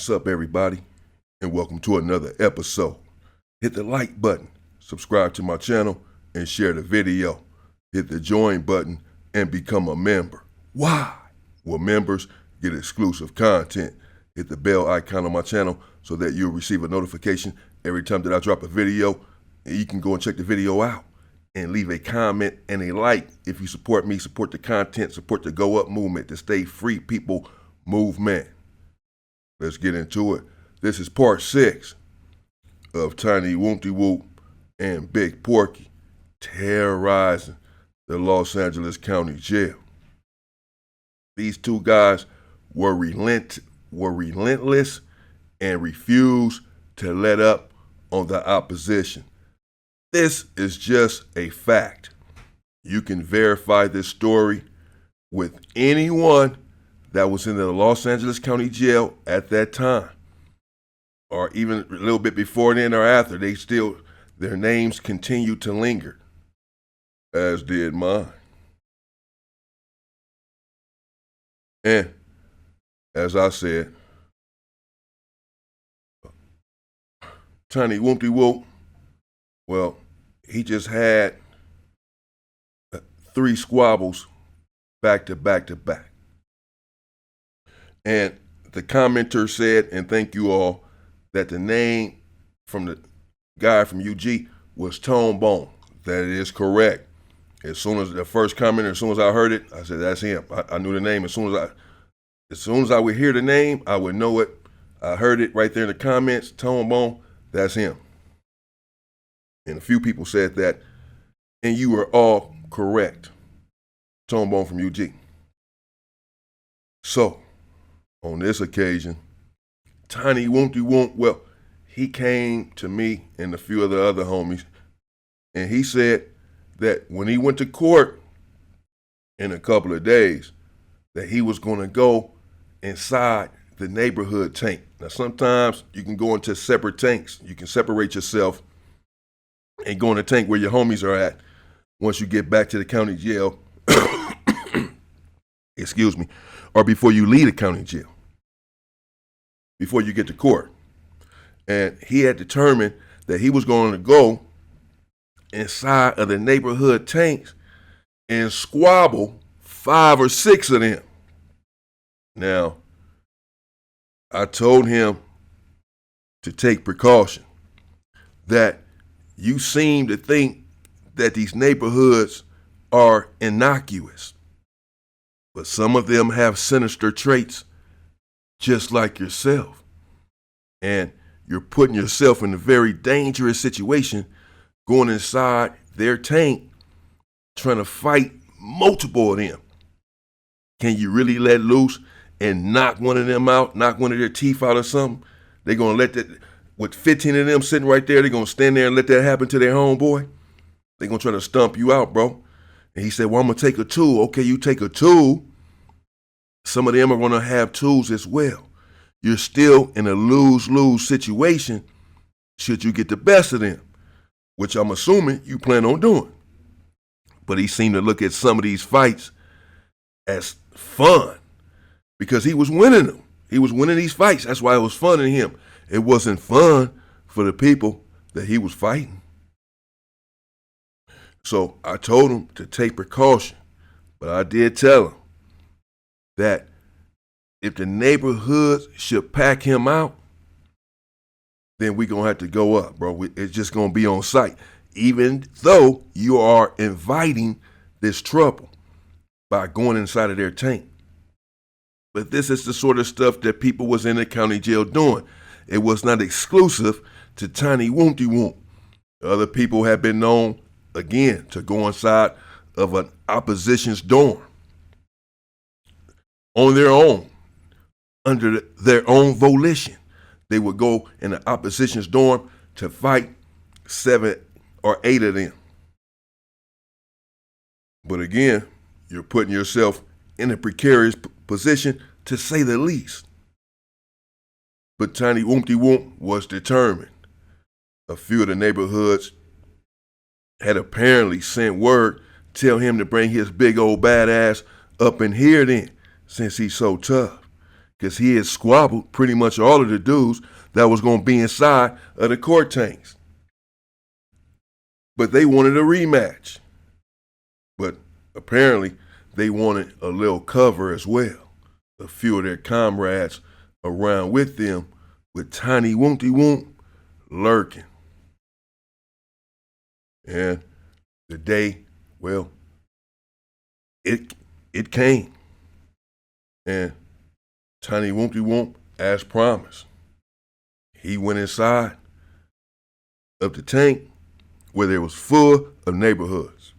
What's up, everybody, and welcome to another episode. Hit the like button, subscribe to my channel, and share the video. Hit the join button and become a member. Why? Well, members get exclusive content. Hit the bell icon on my channel so that you'll receive a notification every time that I drop a video, and you can go and check the video out and leave a comment and a like if you support me, support the content, support the Go Up movement, the Stay Free People movement. Let's get into it. This is part 6 of Tiny Woomp and Big Porky terrorizing the Los Angeles County Jail. These two guys were relentless and refused to let up on the opposition. This is just a fact. You can verify this story with anyone that was in the Los Angeles County Jail at that time, or even a little bit before then or after. Their names continue to linger, as did mine. And as I said, Tiny Woomp, well, he just had 3 squabbles back to back to back. And the commenter said, and thank you all, that the name from the guy from UG was Tone Bone. That is correct. As soon as the first comment, as soon as I heard it, I said, that's him. I knew the name. As soon as I would hear the name, I would know it. I heard it right there in the comments, Tone Bone, that's him. And a few people said that, and you were all correct. Tone Bone from UG. So, on this occasion, Tiny Woomp, well, he came to me and a few of the other homies, and he said that when he went to court in a couple of days, that he was going to go inside the neighborhood tank. Now, sometimes you can go into separate tanks. You can separate yourself and go in the tank where your homies are at once you get back to the county jail, excuse me, or before you leave the county jail, before you get to court. And he had determined that he was going to go inside of the neighborhood tanks and squabble 5 or 6 of them. Now, I told him to take precaution, that you seem to think that these neighborhoods are innocuous, but some of them have sinister traits just like yourself. And you're putting yourself in a very dangerous situation going inside their tank trying to fight multiple of them. Can you really let loose and knock one of them out, knock one of their teeth out or something? They're going to let that, with 15 of them sitting right there, they're going to stand there and let that happen to their homeboy? They're going to try to stump you out, bro. And he said, well, I'm going to take a tool. Okay, you take a tool. Some of them are going to have tools as well. You're still in a lose-lose situation should you get the best of them, which I'm assuming you plan on doing. But he seemed to look at some of these fights as fun because he was winning them. He was winning these fights. That's why it was fun to him. It wasn't fun for the people that he was fighting. So I told him to take precaution, but I did tell him that if the neighborhoods should pack him out, then we're going to have to go up, bro. It's just going to be on site, even though you are inviting this trouble by going inside of their tank. But this is the sort of stuff that people was in the county jail doing. It was not exclusive to Tiny Woomp. Other people have been known, again, to go inside of an opposition's dorm on their own, under their own volition. They would go in the opposition's dorm to fight 7 or 8 of them. But again, you're putting yourself in a precarious position, to say the least. But Tiny Woomp was determined. A few of the neighborhoods had apparently sent word, tell him to bring his big old badass up in here then, since he's so tough. because he had squabbled pretty much all of the dudes that was going to be inside of the court tanks. But they wanted a rematch. But apparently they wanted a little cover as well. A few of their comrades around with them with tiny Woompty Woomp lurking. And the day, well, it came. And tiny Woompty Woomp, as promised, he went inside of the tank where it was full of neighborhoods.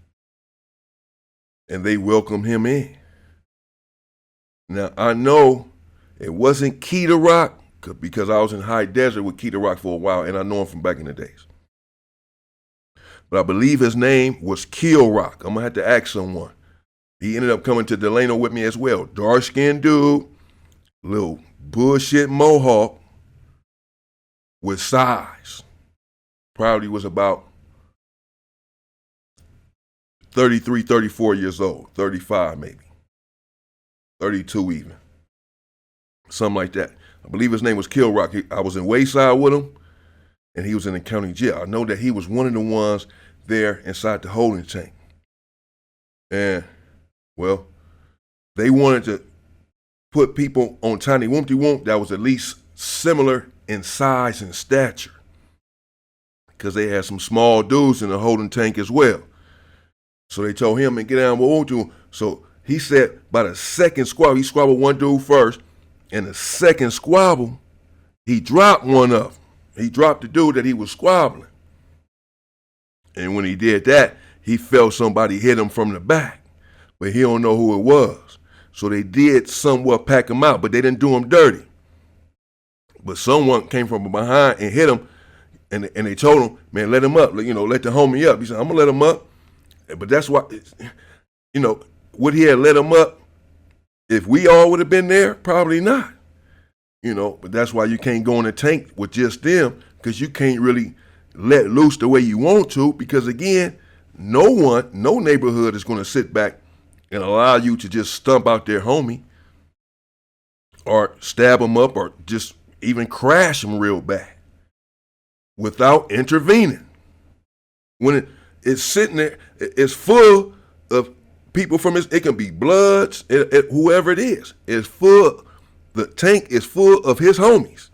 And they welcomed him in. Now, I know it wasn't Key Rock, because I was in High Desert with Key Rock for a while, and I know him from back in the days. But I believe his name was Kill Rock. I'm going to have to ask someone. He ended up coming to Delano with me as well. Dark-skinned dude, little bullshit mohawk with size. Probably was about 33, 34 years old, 35 maybe, 32 even, something like that. I believe his name was Kill Rock. I was in Wayside with him, and he was in the county jail. I know that he was one of the ones there inside the holding tank. And, well, they wanted to put people on tiny Woompty Woomp that was at least similar in size and stature, because they had some small dudes in the holding tank as well. So they told him to get down with Woompty. So he said by the second squabble, he squabbled one dude first, and the second squabble, he dropped one of them. He dropped the dude that he was squabbling. And when he did that, he felt somebody hit him from the back, but he don't know who it was. So they did somewhat pack him out, but they didn't do him dirty. But someone came from behind and hit him, and they told him, man, let him up, let the homie up. He said, I'm gonna let him up. But that's why, would he have let him up if we all would have been there? Probably not. But that's why you can't go in the tank with just them, because you can't really let loose the way you want to, because again, no neighborhood is going to sit back and allow you to just stump out their homie or stab them up or just even crash them real bad without intervening. When it's sitting there, it's full of people from it can be Bloods, whoever it is. The tank is full of his homies.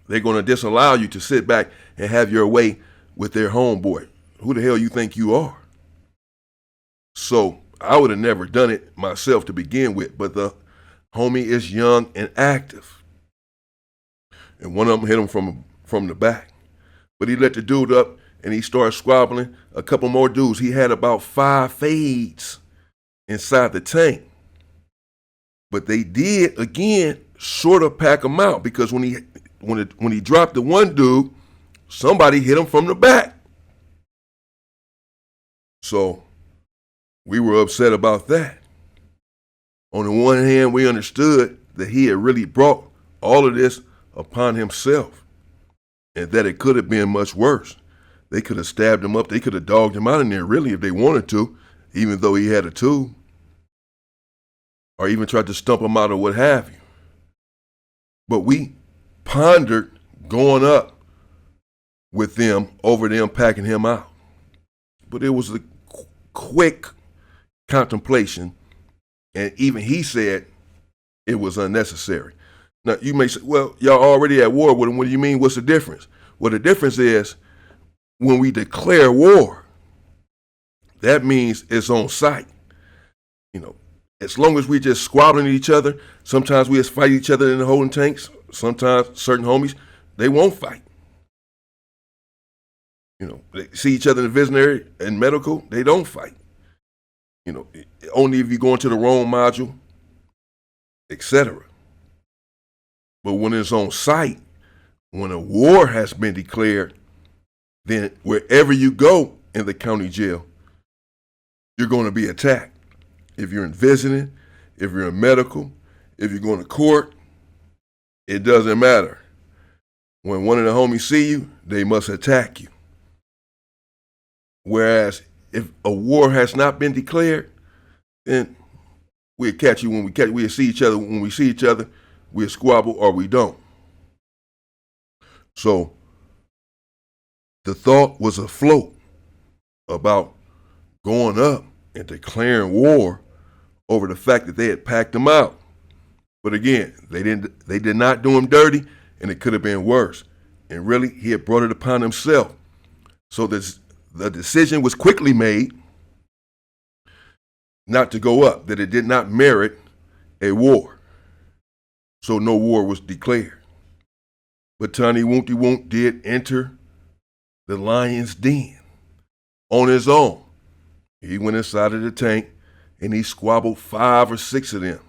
They're going to disallow you to sit back and have your way with their homeboy. Who the hell you think you are? So I would have never done it myself to begin with, but the homie is young and active. And one of them hit him from the back. But he let the dude up and he started squabbling. A couple more dudes. He had about 5 fades inside the tank. But they did, again, sort of pack him out, because when he dropped the one dude, somebody hit him from the back. So we were upset about that. On the one hand, we understood that he had really brought all of this upon himself, and that it could have been much worse. They could have stabbed him up. They could have dogged him out in there, really, if they wanted to, even though he had a tool, or even tried to stump him out or what have you. But we pondered going up with them over them packing him out. But it was a quick contemplation, and even he said it was unnecessary. Now, you may say, well, y'all already at war with him. What do you mean? What's the difference? Well, the difference is when we declare war, that means it's on sight. As long as we just squabbling at each other, sometimes we just fight each other in the holding tanks. Sometimes certain homies, they won't fight. They see each other in the visionary and medical, they don't fight. Only if you go into the wrong module, etc. But when it's on site, when a war has been declared, then wherever you go in the county jail, you're going to be attacked. If you're in visiting, if you're in medical, if you're going to court, it doesn't matter. When one of the homies see you, they must attack you. Whereas if a war has not been declared, then We'll catch you when we'll see each other. When we see each other, we'll squabble or we don't. So the thought was afloat about going up and declaring war over the fact that they had packed him out. But again, they did not do him dirty, and it could have been worse. And really, he had brought it upon himself. So the decision was quickly made not to go up, that it did not merit a war. So no war was declared. But Tiny Woomty Woomp did enter the lion's den on his own. He went inside of the tank and he squabbled 5 or 6 of them.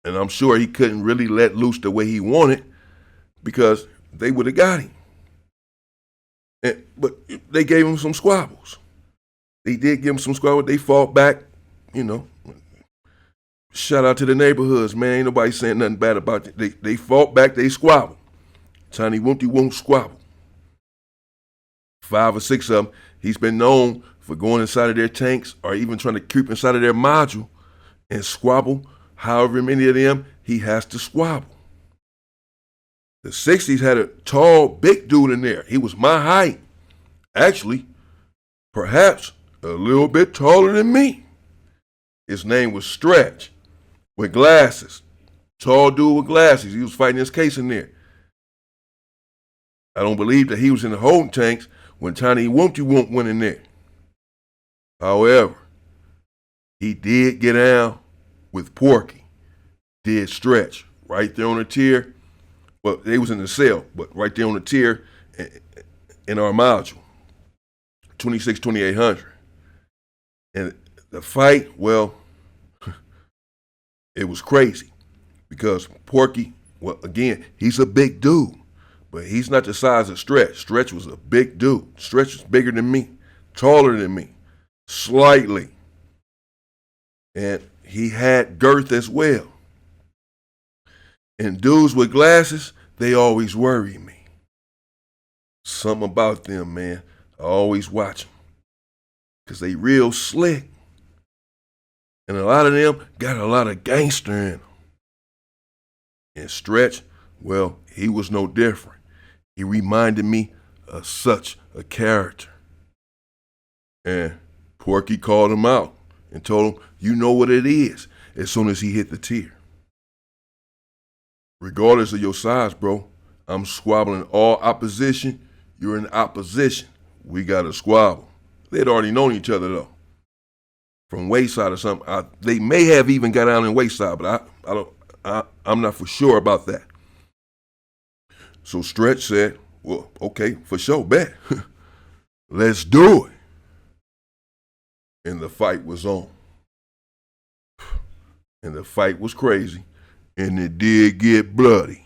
And I'm sure he couldn't really let loose the way he wanted because they would have got him. But they gave him some squabbles. They did give him some squabbles. They fought back, you know. Shout out to the neighborhoods, man. Ain't nobody saying nothing bad about it. They fought back. They squabbled. Tiny Woomty won't squabble. 5 or 6 of them, he's been known for going inside of their tanks or even trying to creep inside of their module and squabble. However many of them he has to squabble. The 60s had a tall, big dude in there. He was my height. Actually, perhaps a little bit taller than me. His name was Stretch, with glasses. Tall dude with glasses. He was fighting his case in there. I don't believe that he was in the holding tanks when Tiny Woomty Woomp went in there. However, he did get down with Porky. Did Stretch right there on the tier. Well, they was in the cell, but right there on the tier in our module, 26-2800. And the fight, well, it was crazy because Porky, well, again, he's a big dude, but he's not the size of Stretch. Stretch was a big dude. Stretch was bigger than me, taller than me, slightly. And he had girth as well. And dudes with glasses, they always worry me. Something about them, man. I always watch them because they real slick. And a lot of them got a lot of gangster in them. And Stretch, well, he was no different. He reminded me of such a character. And Porky called him out and told him, you know what it is, as soon as he hit the tier. Regardless of your size, bro, I'm squabbling all opposition. You're in opposition. We got to squabble. They'd already known each other, though. From Wayside or something. They may have even got out in Wayside, but I'm not for sure about that. So Stretch said, well, okay, for sure, bet. Let's do it. And the fight was on. And the fight was crazy. And it did get bloody.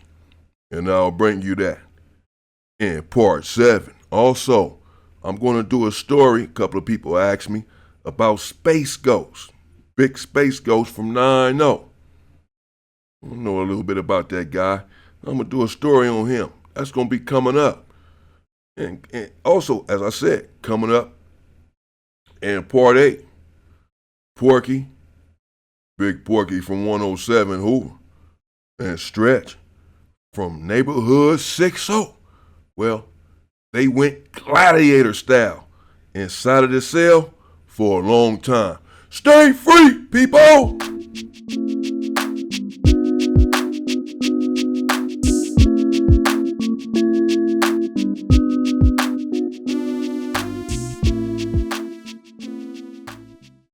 And I'll bring you that in part 7. Also, I'm going to do a story. A couple of people asked me about Space Ghost. Big Space Ghost from 9-0. I know a little bit about that guy. I'm going to do a story on him. That's going to be coming up. And also, as I said, coming up in part 8, Porky, Big Porky from 107 Hoover, and Stretch from Neighborhood 60. Well, they went gladiator style inside of the cell for a long time. Stay free, people!